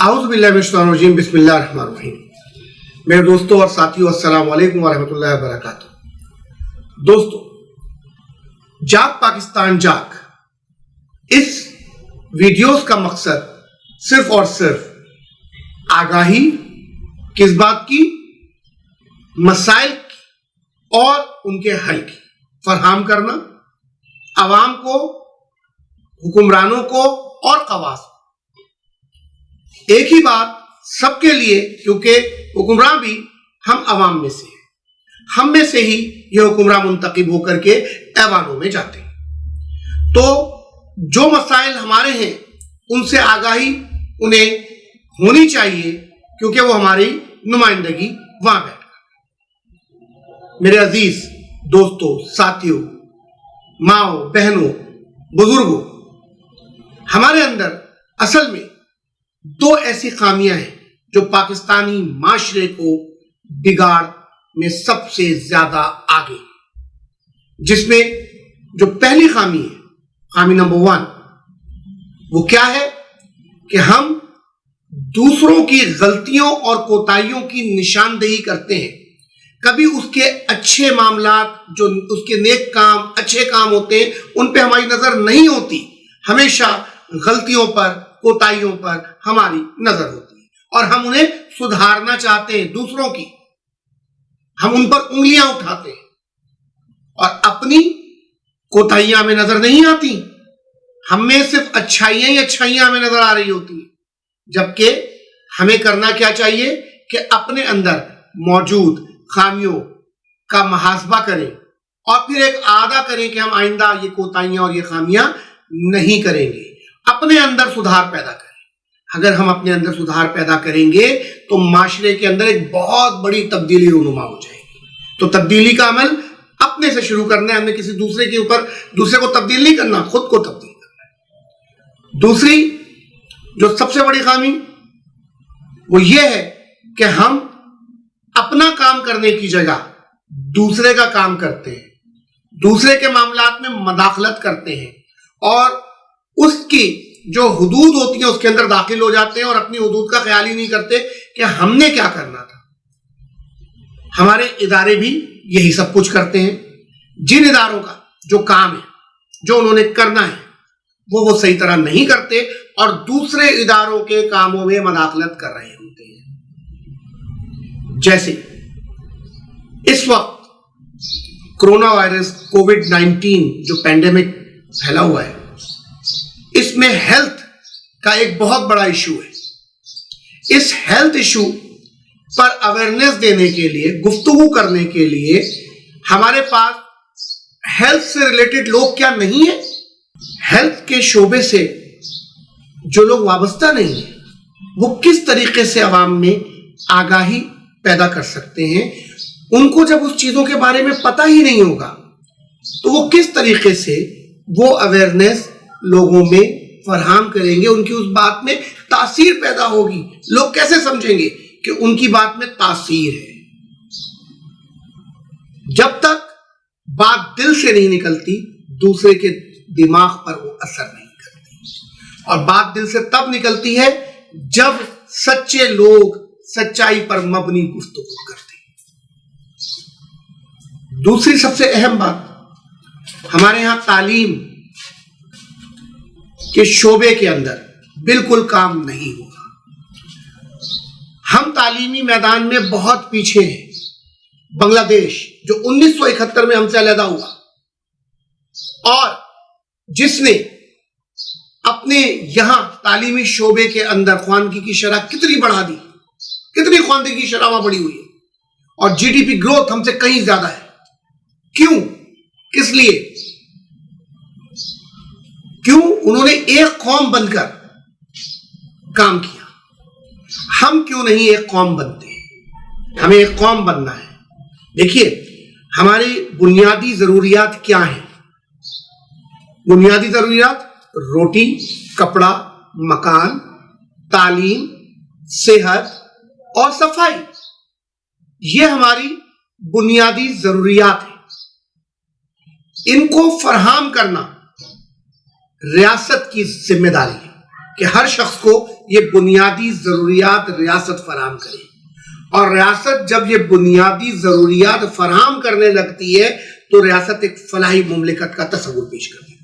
आऊज़ बिल्लाहि मिनश शैतानिर रजीम, बिस्मिल्लाहिर रहमानिर रहीम। मेरे दोस्तों और साथियों, अस्सलाम वालेकुम व रहमतुल्लाहि व बरकातुहू। दोस्तों, जाग पाकिस्तान जाग, इस वीडियोस का मकसद सिर्फ और सिर्फ आगाही किस बात की, मसाइल की और उनके हल की फरहम करना, अवाम को, हुक्मरानों को और खवास को। एक ही बात सबके लिए, क्योंकि हुक्मरान भी हम अवाम में से हैं, हम में से ही ये हुक्मरान मुंतखब होकर के ऐवानों में जाते हैं। तो जो मसाइल हमारे हैं उनसे आगाही उन्हें होनी चाहिए, क्योंकि वो हमारी नुमाइंदगी वहां बैठ। मेरे अजीज दोस्तों, साथियों, माओ, बहनों, बुजुर्गों, हमारे अंदर असल में दो ऐसी खामियां हैं जो पाकिस्तानी माशरे को बिगाड़ में सबसे ज्यादा आगे, जिसमें जो पहली खामी है, खामी नंबर 1, वो क्या है कि हम दूसरों की गलतियों और कोताहियों की निशानदेही करते हैं। कभी उसके अच्छे मामलात, जो उसके नेक काम, अच्छे काम होते हैं, उन पे हमारी नजर नहीं होती। हमेशा गलतियों पर, कोताहियों पर हमारी नजर होती है और हम उन्हें सुधारना चाहते हैं। दूसरों की हम उन पर उंगलियां उठाते हैं और अपनी कोताहियां हमें नजर नहीं आती। हमें सिर्फ अच्छाइयां ही अच्छाइयां हमें नजर आ रही होती है, जबकि हमें करना क्या चाहिए कि अपने अंदर मौजूद खामियों का मुहासबा करें और फिर एक आदा करें कि हम आइंदा ये कोताहियां और ये खामियां नहीं करेंगे। अपने अंदर सुधार पैदा करें। अगर हम अपने अंदर सुधार पैदा करेंगे तो माशरे के अंदर एक बहुत बड़ी तब्दीली रूनुमा हो जाएगी। तो तब्दीली का अमल अपने से शुरू करना है। हमें किसी दूसरे के ऊपर, दूसरे को तब्दील नहीं करना, खुद को तब्दील करना है। दूसरी जो सबसे बड़ी खामी वो ये है कि हम अपना काम करने की जगह दूसरे का काम करते हैं, दूसरे के मामलात में मदाखलत करते हैं और उसकी जो हुदूद होती है उसके अंदर दाखिल हो जाते हैं और अपनी हुदूद का ख्याल ही नहीं करते कि हमने क्या करना था। हमारे इदारे भी यही सब कुछ करते हैं। जिन इदारों का जो काम है, जो उन्होंने करना है, वो सही तरह नहीं करते और दूसरे इदारों के कामों में मदाखलत कर रहे होते हैं। जैसे इस वक्त कोरोना वायरस कोविड-19 जो पैंडेमिक फैला हुआ है, इसमें हेल्थ का एक बहुत बड़ा इशू है। इस हेल्थ इशू पर अवेयरनेस देने के लिए, गुफ्तगू करने के लिए हमारे पास हेल्थ से रिलेटेड लोग क्या नहीं है, हेल्थ के शोबे से जो लोग वाबस्ता नहीं है, वो किस तरीके से अवाम में आगाही पैदा कर सकते हैं। उनको जब उस चीजों के बारे में पता ही नहीं होगा तो वो किस तरीके से वो अवेयरनेस लोगों में फरहम करेंगे, उनकी उस बात में तासीर पैदा होगी। लोग कैसे समझेंगे कि उनकी बात में तासीर है। जब तक बात दिल से नहीं निकलती, दूसरे के दिमाग पर वो असर नहीं करती। और बात दिल से तब निकलती है जब सच्चे लोग सच्चाई पर मबनी गुफ्तगू करते हैं। दूसरी सबसे अहम बात, हमारे यहां तालीम के शोबे के अंदर बिल्कुल काम नहीं होगा। हम तालीमी मैदान में बहुत पीछे हैं। बांग्लादेश जो 1971 में हमसे अलहदा हुआ और जिसने अपने यहां तालीमी शोबे के अंदर ख्वानगी की शरह कितनी बढ़ा दी, कितनी ख्वानगी की शरह बढ़ी हुई है और जीडीपी ग्रोथ हमसे कहीं ज्यादा है। क्यों? किस लिए? क्यों? उन्होंने एक कौम बनकर काम किया। हम क्यों नहीं एक कौम बनते? हमें एक कौम बनना है। देखिए, हमारी बुनियादी जरूरियात क्या हैं? बुनियादी जरूरियात रोटी, कपड़ा, मकान, तालीम, सेहत और सफाई, ये हमारी बुनियादी जरूरियात है। इनको फरहम करना रियासत की जिम्मेदारी है कि हर शख्स को یہ بنیادی ضروریات ریاست فراہم کرے، اور ریاست جب یہ بنیادی ضروریات فراہم کرنے لگتی ہے تو ریاست ایک فلاحی مملکت کا تصور پیش کرتی ہے،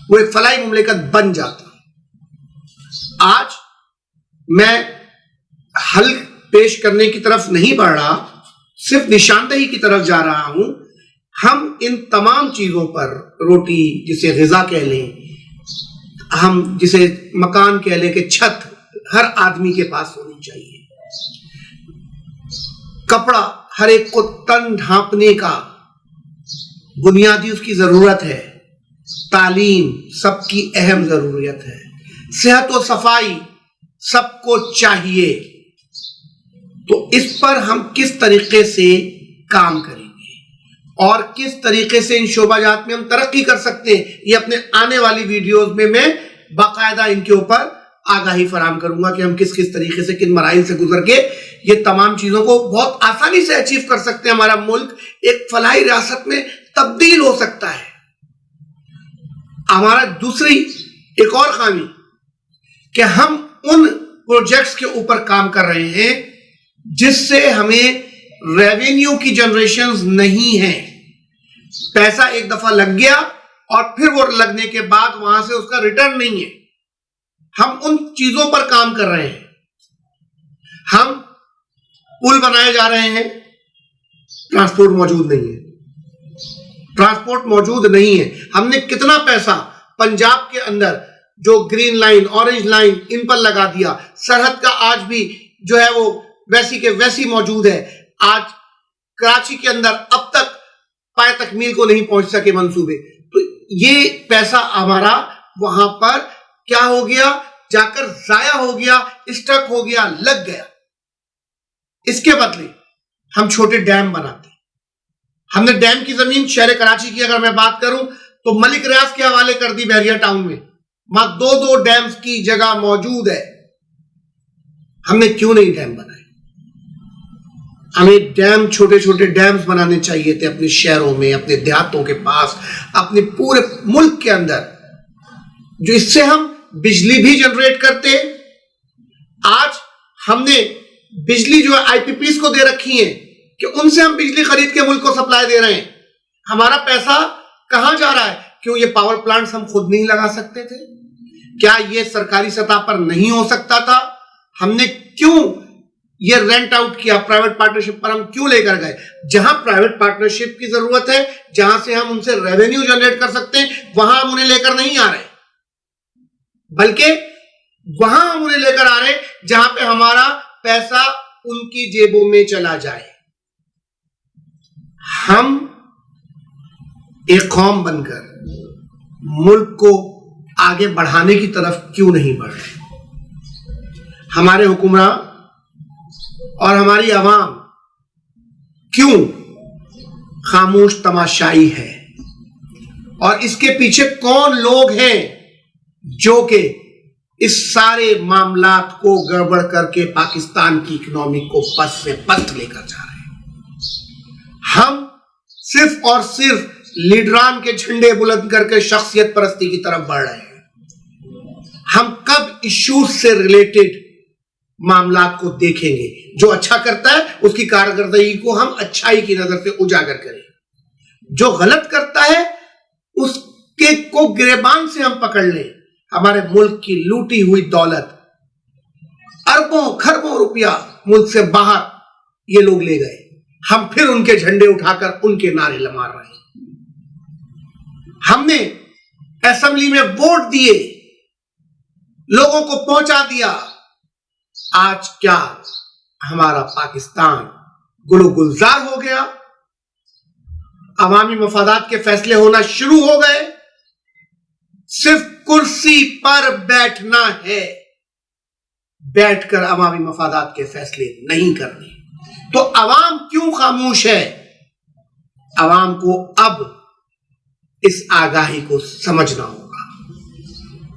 وہ ایک فلاحی مملکت بن جاتی ہے۔ آج میں حل پیش کرنے کی طرف نہیں بڑھ رہا، صرف نشاندہی کی طرف جا رہا ہوں۔ ہم ان تمام چیزوں پر، روٹی جسے غذا کہہ لیں، ہم جسے مکان کہہ لیں کہ چھت ہر آدمی کے پاس ہونی چاہیے، کپڑا ہر ایک کو تن ڈھانپنے کا بنیادی اس کی ضرورت ہے، تعلیم سب کی اہم ضرورت ہے، صحت و صفائی سب کو چاہیے۔ تو اس پر ہم کس طریقے سے کام کریں گے اور کس طریقے سے ان شعبہ جات میں ہم ترقی کر سکتے ہیں، یہ اپنے آنے والی ویڈیوز میں باقاعدہ ان کے اوپر آگاہی فراہم کروں گا کہ ہم کس طریقے سے، کن مراحل سے گزر کے یہ تمام چیزوں کو بہت آسانی سے اچیو کر سکتے ہیں۔ ہمارا ملک ایک فلاحی ریاست میں تبدیل ہو سکتا ہے۔ ہمارا دوسری ایک اور خامی کہ ہم ان پروجیکٹس کے اوپر کام کر رہے ہیں جس سے ہمیں ریونیو کی جنریشنز نہیں ہے، پیسہ ایک دفعہ لگ گیا اور پھر وہ لگنے کے بعد وہاں سے اس کا ریٹرن نہیں ہے۔ ہم ان چیزوں پر کام کر رہے ہیں، ہم پل بنائے جا رہے ہیں، ٹرانسپورٹ موجود نہیں ہے، ٹرانسپورٹ موجود نہیں ہے۔ ہم نے کتنا پیسہ پنجاب کے اندر جو گرین لائن، اورنج لائن ان پر لگا دیا، سرحد کا آج بھی جو ہے وہ ویسی کے ویسی موجود ہے۔ آج کراچی کے اندر اب تک پائے تکمیل کو نہیں پہنچ سکے منصوبے، تو یہ پیسہ ہمارا وہاں پر کیا ہو گیا، جا کر ضائع ہو گیا، اسٹک ہو گیا، لگ گیا۔ اس کے بدلے ہم چھوٹے ڈیم بناتے ہیں۔ ہم نے ڈیم کی زمین شہر کراچی کی اگر میں بات کروں تو ملک ریاض کے حوالے کر دی، بحریہ ٹاؤن میں، وہاں دو ڈیمز کی جگہ موجود ہے۔ ہم نے کیوں نہیں ڈیم بنائے؟ ہمیں ڈیم، چھوٹے چھوٹے ڈیمز بنانے چاہیے تھے اپنے شہروں میں، اپنے دیہاتوں کے پاس، اپنے پورے ملک کے اندر، جو اس سے ہم بجلی بھی جنریٹ کرتے۔ آج ہم نے بجلی جو ہے آئی پی پیز کو دے رکھی ہیں کہ ان سے ہم بجلی خرید کے ملک کو سپلائی دے رہے ہیں۔ ہمارا پیسہ کہاں جا رہا ہے؟ کیوں یہ پاور پلانٹس ہم خود نہیں لگا سکتے تھے؟ کیا یہ سرکاری سطح پر نہیں ہو سکتا تھا؟ ہم نے کیوں یہ رینٹ آؤٹ کیا؟ پرائیویٹ پارٹنرشپ پر ہم کیوں لے کر گئے؟ جہاں پرائیویٹ پارٹنرشپ کی ضرورت ہے، جہاں سے ہم ان سے ریونیو جنریٹ کر سکتے ہیں، وہاں ہم انہیں لے کر نہیں آ رہے، بلکہ وہاں ہم انہیں لے کر آ رہے جہاں پہ ہمارا پیسہ ان کی جیبوں میں چلا جائے۔ ہم ایک قوم بن کر ملک کو آگے بڑھانے کی طرف کیوں نہیں بڑھ رہے؟ ہمارے حکمراں اور ہماری عوام کیوں خاموش تماشائی ہے؟ اور اس کے پیچھے کون لوگ ہیں جو کہ اس سارے معاملات کو گڑبڑ کر کے پاکستان کی اکنامی کو پس سے پست لے کر جا رہے ہیں؟ ہم صرف اور صرف لیڈران کے جھنڈے بلند کر کے شخصیت پرستی کی طرف بڑھ رہے ہیں۔ ہم کب ایشوز سے ریلیٹڈ معاملات کو دیکھیں گے؟ جو اچھا کرتا ہے اس کی کارکردگی کو ہم اچھائی کی نظر سے اجاگر کریں، جو غلط کرتا ہے اس کے کو گریبان سے ہم پکڑ لیں۔ ہمارے ملک کی لوٹی ہوئی دولت، اربوں خربوں روپیہ ملک سے باہر یہ لوگ لے گئے، ہم پھر ان کے جھنڈے اٹھا کر ان کے نعرے مار رہے ہیں۔ ہم نے اسمبلی میں ووٹ دیے، لوگوں کو پہنچا دیا، آج کیا ہمارا پاکستان گلو گلزار ہو گیا؟ عوامی مفادات کے فیصلے ہونا شروع ہو گئے، صرف کرسی پر بیٹھنا ہے، بیٹھ کر عوامی مفادات کے فیصلے نہیں کرنے۔ تو عوام کیوں خاموش ہے؟ عوام کو اب اس آگاہی کو سمجھنا ہوگا،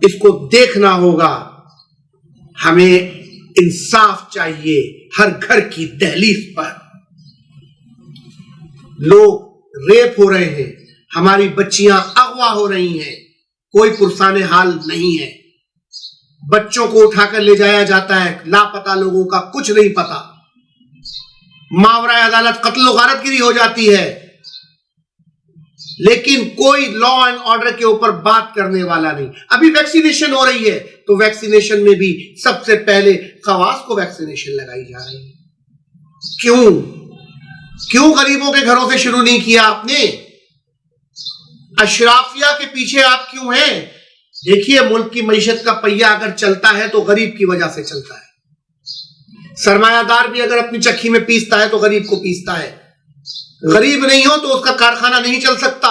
اس کو دیکھنا ہوگا۔ ہمیں انصاف چاہیے۔ ہر گھر کی دہلیز پر لوگ ریپ ہو رہے ہیں، ہماری بچیاں اغوا ہو رہی ہیں، کوئی پرسان حال نہیں ہے۔ बच्चों को उठाकर ले जाया जाता है, लापता लोगों का कुछ नहीं पता, मावरा अदालत कत्ल गारतगिरी हो जाती है, लेकिन कोई लॉ एंड ऑर्डर के ऊपर बात करने वाला नहीं। अभी वैक्सीनेशन हो रही है तो वैक्सीनेशन में भी सबसे पहले खवास को वैक्सीनेशन लगाई जा रही है। क्यों गरीबों के घरों से शुरू नहीं किया आपने? अशराफिया के पीछे आप क्यों हैं? देखिए, मुल्क की मईशत का पहिया अगर चलता है तो गरीब की वजह से चलता है। सरमायादार भी अगर अपनी चक्की में पीसता है तो गरीब को पीसता है। गरीब नहीं हो तो उसका कारखाना नहीं चल सकता।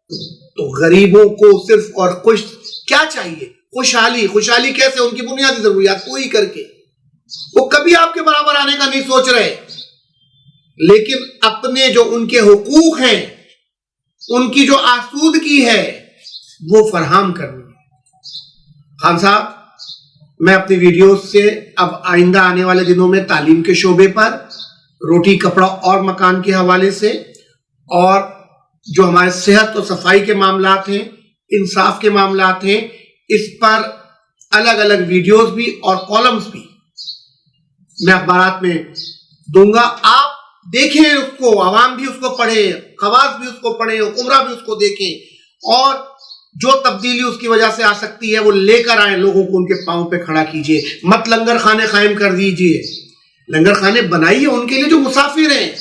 तो गरीबों को सिर्फ और कुछ क्या चाहिए? खुशहाली। खुशहाली कैसे? उनकी बुनियादी जरूरियात पूरी करके। वो कभी आपके बराबर आने का नहीं सोच रहे, लेकिन अपने जो उनके हुकूक हैं, उनकी जो आसूदगी है, वो फरहम करनी है। खान साहब, मैं अपनी वीडियोस से अब आइंदा आने वाले दिनों में तालीम के शोबे पर, रोटी कपड़ा और मकान के हवाले से, और जो हमारे सेहत और सफाई के मामलात हैं, इंसाफ के मामलात हैं, इस पर अलग अलग वीडियोस भी और कॉलम्स भी मैं अखबारात में दूंगा। आप देखें उसको, आवाम भी उसको पढ़े, खवास भी उसको पढ़े, हुक्मरां भी उसको देखें, और जो तब्दीली उसकी वजह से आ सकती है वो लेकर आए। लोगों को उनके पांव पे खड़ा कीजिए, मत लंगर खाने कायम कर दीजिए। लंगर खाने बनाइए उनके लिए जो मुसाफिर हैं,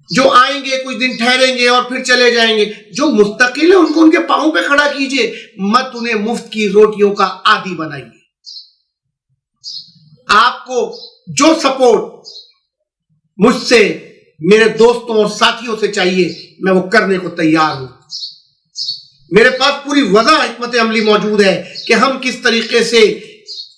जो आएंगे, कुछ दिन ठहरेंगे और फिर चले जाएंगे। जो मुस्तकिल है उनको उनके पांव पे खड़ा कीजिए, मत उन्हें मुफ्त की रोटियों का आदी बनाइए। आपको जो सपोर्ट मुझसे, मेरे दोस्तों और साथियों से चाहिए, मैं वो करने को तैयार हूं। मेरे पास पूरी वजह हिकमत अमली मौजूद है कि हम किस तरीके से,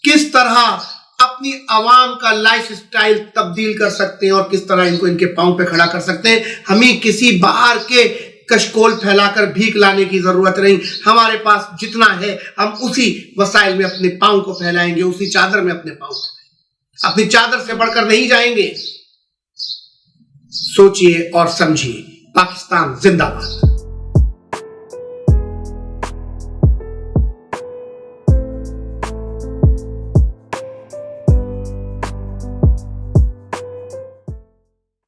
किस तरह अपनी आवाम का लाइफ स्टाइल तब्दील कर सकते हैं और किस तरह इनको इनके पांव पे खड़ा कर सकते हैं। हमें किसी बाहर के कशकोल फैलाकर भीख लाने की जरूरत नहीं। हमारे पास जितना है हम उसी वसाइल में अपने पांव को फैलाएंगे, उसी चादर में अपने पांव, अपनी चादर से बढ़कर नहीं जाएंगे। सोचिए और समझिए। पाकिस्तान जिंदाबाद।